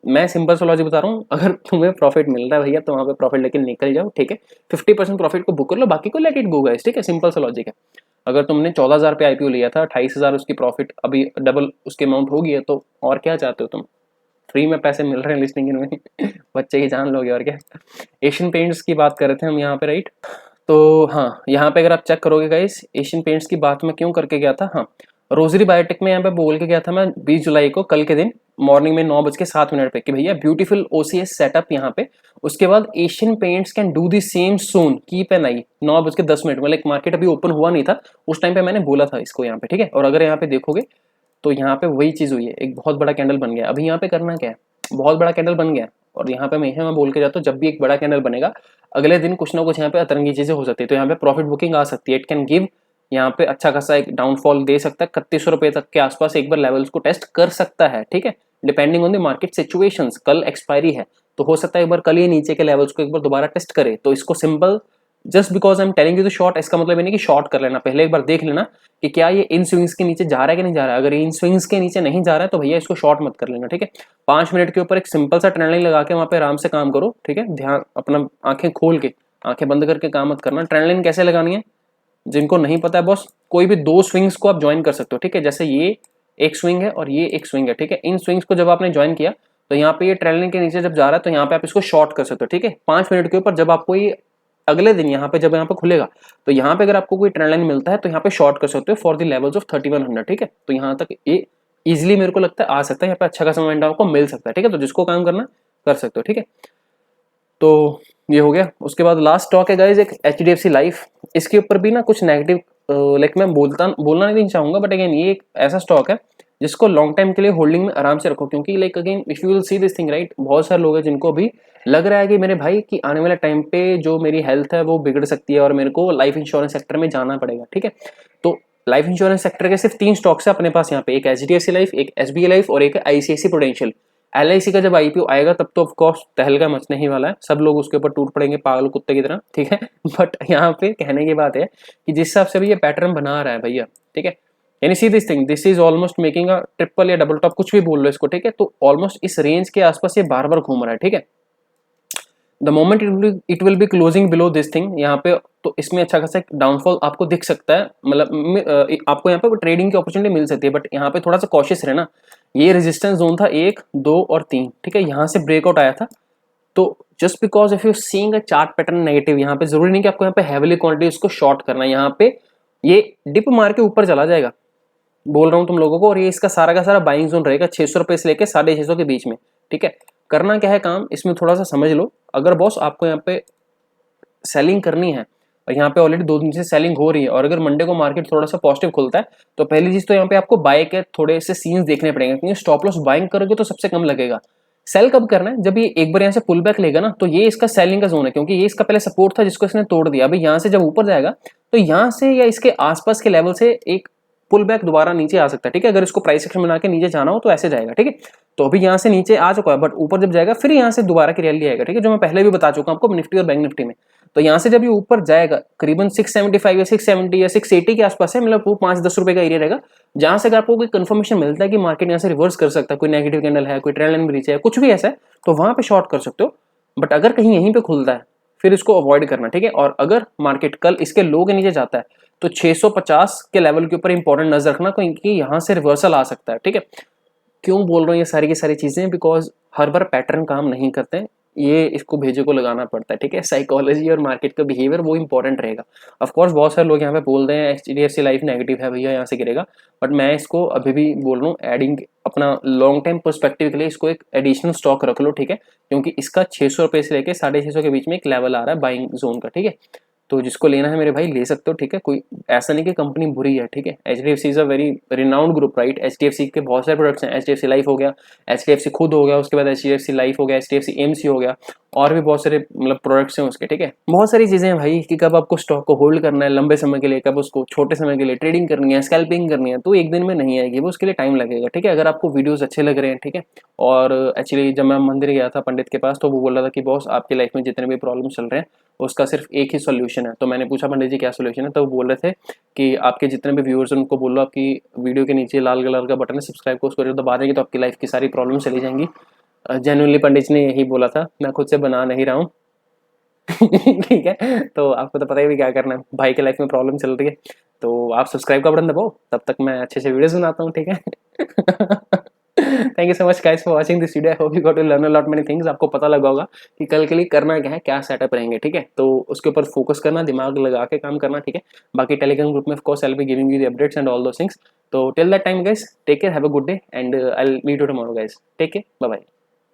Speaker 1: मैं सिंपल सा लॉजिक बता रहा हूँ, अगर तुम्हें प्रॉफिट मिल रहा है भैया तो वहाँ पे प्रॉफिट लेके निकल जाओ, ठीक है। 50% प्रॉफिट को बुक कर लो, बाकी को लेट इट गो गाइस, ठीक है, सिंपल सा लॉजिक है। अगर तुमने 14,000 पे आईपीओ लिया था, 28,000 उसकी प्रॉफिट, अभी डबल उसकी अमाउंट होगी है, तो और क्या चाहते हो तुम, फ्री में पैसे मिल रहे हैं लिस्टिंग में बच्चे की जान लोगे और क्या। एशियन पेंट्स की बात कर रहे थे हम यहाँ पे, राइट। तो हाँ, यहाँ पे अगर आप चेक करोगे गाइस, एशियन पेंट्स की बात मैं क्यों करके गया था, हाँ, रोजरी बायोटेक में यहाँ पे बोल के गया था मैं 20 जुलाई को, कल के दिन मॉर्निंग में 9:07 पे कि भैया ब्यूटीफुल ओसीएस सेटअप यहाँ पे। उसके बाद Asian Paints can do the same soon, keep an eye, 9:10 मतलब मार्केट अभी ओपन हुआ नहीं था उस टाइम पे मैंने बोला था इसको यहाँ पे, ठीक है। और अगर यहाँ पे देखोगे तो यहाँ पे वही चीज हुई है, एक बहुत बड़ा कैंडल बन गया। अभी यहाँ पे करना क्या है, बहुत बड़ा कैंडल बन गया और यहाँ पे मैं बोल के जाता हूँ जब भी एक बड़ा कैंडल बनेगा अगले दिन कुछ ना कुछ यहाँ पे अतरंगी चीजें हो सकती है, तो यहाँ पे प्रॉफिट बुकिंग आ सकती है। इट कैन गिव यहाँ पे अच्छा खासा एक डाउनफॉल दे सकता है, 3100 रुपए तक के आसपास एक बार लेवल्स को टेस्ट कर सकता है, ठीक है, depending on the market situations. कल एक्सपायरी है तो हो सकता है एक बार कल ये नीचे के लेवल्स को एक बार दोबारा टेस्ट करे, तो इसको simple just because I am telling you the short, इसका मतलब ये नहीं कि शॉर्ट कर लेना, पहले एक बार देख लेना कि क्या ये इन स्विंग्स के नीचे जा रहा है कि नहीं जा रहा है। अगर ये इन स्विंग्स के नीचे नहीं जा रहा है तो भैया इसको शॉर्ट मत कर लेना, ठीक है। 5 मिनट के ऊपर एक सिंपल सा ट्रेंड लाइन लगा के वहां पे आराम से काम करो, ठीक है। ध्यान अपना आंखें खोल के, आंखें बंद करके काम मत करना। ट्रेंड लाइन कैसे लगानी है, जिनको नहीं पता है बॉस, कोई भी 2 स्विंग्स को आप ज्वाइन कर सकते हो, ठीक है। जैसे ये एक स्विंग है और ये एक स्विंग है, ठीक है। इन स्विंग्स को जब आपने ज्वाइन किया तो यहाँ पे ये ट्रेंड लाइन के नीचे जब जा रहा है तो यहाँ पे आप इसको शॉर्ट कर सकते हो, ठीक है। 5 मिनट के ऊपर जब आपको ये अगले दिन यहाँ पे जब यहाँ पे खुलेगा तो यहाँ पे अगर आपको कोई ट्रेंड लाइन मिलता है तो यहाँ पे शॉर्ट कर सकते हो फॉर द लेवल्स ऑफ 3100, ठीक है। तो यहाँ तक ये इजिली मेरे को लगता है आ सकता है, यहाँ पे अच्छा खासा मोमेंटम आपको मिल सकता है, ठीक है। तो जिसको काम करना कर सकते हो, ठीक है। तो ये हो गया। उसके बाद लास्ट स्टॉक है गाइज एक HDFC लाइफ। इसके ऊपर भी ना कुछ नेगेटिव लाइक मैं बोलना नहीं चाहूंगा, बट अगेन ये एक ऐसा स्टॉक है जिसको लॉन्ग टाइम के लिए होल्डिंग में आराम से रखो, क्योंकि like again if you will see this thing right, बहुत सारे लोग हैं जिनको भी लग रहा है कि मेरे भाई कि आने वाले टाइम पे जो मेरी हेल्थ है वो बिगड़ सकती है और मेरे को लाइफ इंश्योरेंस सेक्टर में जाना पड़ेगा, ठीक है। तो लाइफ इंश्योरेंस सेक्टर के सिर्फ 3 स्टॉक्स है अपने पास यहाँ पे, एक HDFC लाइफ, एक SBI लाइफ और एक ICICI प्रूडेंशियल। LIC का जब IPO आएगा तब तो ऑफकोर्स तहलका मचने ही वाला है, सब लोग उसके ऊपर टूट पड़ेंगे पागल कुत्ते की तरह, ठीक है। बट यहाँ पे कहने की बात है कि जिस हिसाब से भी ये पैटर्न बना रहा है भैया, ठीक है, यानी सी this thing, this is almost making a triple या डबल टॉप, कुछ भी बोल लो इसको, ठीक है। तो ऑलमोस्ट इस रेंज के आसपास ये बार बार घूम रहा है, ठीक है। The moment it will be closing below this thing यहाँ पे, तो इसमें अच्छा खासा एक डाउनफॉल आपको दिख सकता है, मतलब आपको यहाँ पे ट्रेडिंग की अपॉर्चुनिटी मिल सकती है, बट यहाँ पे थोड़ा सा कॉशियस रहना। ये रेजिस्टेंस जोन था 1, 2 और 3, ठीक है, यहाँ से ब्रेकआउट आया था। तो just because if you seeing a chart pattern negative, यहाँ पे जरूरी नहीं कि आपको यहाँ पे हैवीली क्वांटिटी उसको शॉर्ट करना है। यहाँ पे ये डिप मार के ऊपर चला जाएगा, बोल रहा हूँ तुम लोगों को, और ये इसका सारा का सारा बाइंग जोन रहेगा 600 रुपए से लेके 650 के बीच में, ठीक है। करना क्या है काम, इसमें थोड़ा सा समझ लो। अगर बॉस आपको यहाँ पे सेलिंग करनी है और यहाँ पे ऑलरेडी 2 दिन से सेलिंग हो रही है और अगर मंडे को मार्केट थोड़ा सा पॉजिटिव खुलता है तो पहली चीज तो यहाँ पे आपको बाय के थोड़े से सीन्स देखने पड़ेंगे, क्योंकि स्टॉप लॉस बाइंग करोगे तो सबसे कम लगेगा। सेल कब करना है, जब ये एक बार यहाँ से पुल बैक लेगा ना, तो ये इसका सेलिंग का जोन है, क्योंकि ये इसका पहले सपोर्ट था जिसको इसने तोड़ दिया। अभी यहाँ से जब ऊपर जाएगा तो यहाँ से या इसके आसपास के लेवल से एक पुल बैक दोबारा नीचे आ सकता है, ठीक है। अगर इसको प्राइस एक्शन बना के नीचे जाना हो तो ऐसे जाएगा, ठीक है। तो अभी यहाँ से नीचे आ चुका है, बट ऊपर जब जाएगा फिर यहाँ से दोबारा की रैली आएगा, ठीक है, जो मैं पहले भी बता चुका हूँ आपको निफ्टी और बैंक निफ्टी में। तो यहाँ से जब ये ऊपर जाएगा करीबन 675 या 670 या 680 के आसपास है, मतलब वो 5-10 रुपए का एरिया रहेगा, जहां से अगर आपको कोई कंफर्मेशन मिलता है कि मार्केट यहाँ से रिवर्स कर सकता है, कोई नेगेटिव कैंडल है, कोई ट्रेंड लाइन ब्रीच है, कुछ भी ऐसा है, तो वहां पे शॉर्ट कर सकते हो। बट अगर कहीं यहीं पे खुलता है फिर इसको अवॉइड करना, ठीक है। और अगर मार्केट कल इसके लो के नीचे जाता है तो 650 के लेवल के ऊपर इंपॉर्टेंट नजर रखना, क्योंकि यहाँ से रिवर्सल आ सकता है, ठीक है। क्यों बोल रहा हूँ ये सारी की सारी चीजें, बिकॉज हर बार पैटर्न काम नहीं करते हैं, ये इसको भेजे को लगाना पड़ता है, ठीक है। साइकोलॉजी और मार्केट का बिहेवियर वो इंपॉर्टेंट रहेगा। ऑफ कोर्स बहुत सारे लोग यहाँ पे बोल रहे हैं HDFC लाइफ नेगेटिव है भैया, यहाँ से गिरेगा, बट मैं इसको अभी भी बोल रहा हूँ एडिंग अपना लॉन्ग टाइम पर्सपेक्टिव के लिए इसको एक एडिशनल स्टॉक रख लो, ठीक है, क्योंकि इसका 600 रुपए से लेके 650 के बीच में एक लेवल आ रहा है बाइंग जोन का, ठीक है। तो जिसको लेना है मेरे भाई ले सकते हो, ठीक है। कोई ऐसा नहीं कि कंपनी बुरी है, ठीक है। HDFC is a very renowned group, right. HDFC के बहुत सारे प्रोडक्ट्स हैं, HDFC लाइफ हो गया, HDFC खुद हो गया, उसके बाद HDFC लाइफ हो गया, HDFC AMC हो गया, और भी बहुत सारे मतलब प्रोडक्ट्स हैं उसके, ठीक है। बहुत सारी चीजें हैं भाई कि कब आपको स्टॉक को होल्ड करना है लंबे समय के लिए, कब उसको छोटे समय के लिए ट्रेडिंग करनी है, स्कैल्पिंग करनी है, तो एक दिन में नहीं आएगी वो, उसके लिए टाइम लगेगा, ठीक है। अगर आपको वीडियोस अच्छे लग रहे हैं, ठीक है। और एक्चुअली जब मैं मंदिर गया था पंडित के पास तो वो बोल रहा था कि बॉस आपकी लाइफ में जितने भी प्रॉब्लम चल रहे हैं उसका सिर्फ एक ही सोल्यूशन है। तो मैंने पूछा पंडित जी क्या सोल्यूशन है, तो वो बोल रहे थे कि आपके जितने भी व्यूअर्स हैं उनको बोलो आपकी वीडियो के नीचे लाल कलर का बटन है सब्सक्राइब को, उसको दबा देंगे तो आपकी लाइफ की सारी प्रॉब्लम चली जाएंगी। जेन्युइनली पंडित जी ने यही बोला था, मैं खुद से बना नहीं रहा हूँ ठीक है। तो आपको तो पता ही भी क्या करना है, भाई के लाइफ में प्रॉब्लम चल रही है तो आप सब्सक्राइब का बटन दबाओ, तब तक मैं अच्छे से वीडियोस बनाता हूँ, ठीक है thank you so much guys for watching this video. I hope you got to learn a lot many things. आपको पता लगा होगा कि कल के लिए करना क्या है, क्या सेटअप रहेंगे, ठीक है। तो उसके ऊपर फोकस करना, दिमाग लगा के काम करना, ठीक है। बाकी टेलीग्राम ग्रुप में of course I will be giving you the updates and all those things. तो till that time guys, take care, have a good day and I will meet you tomorrow guys. Take care, bye bye.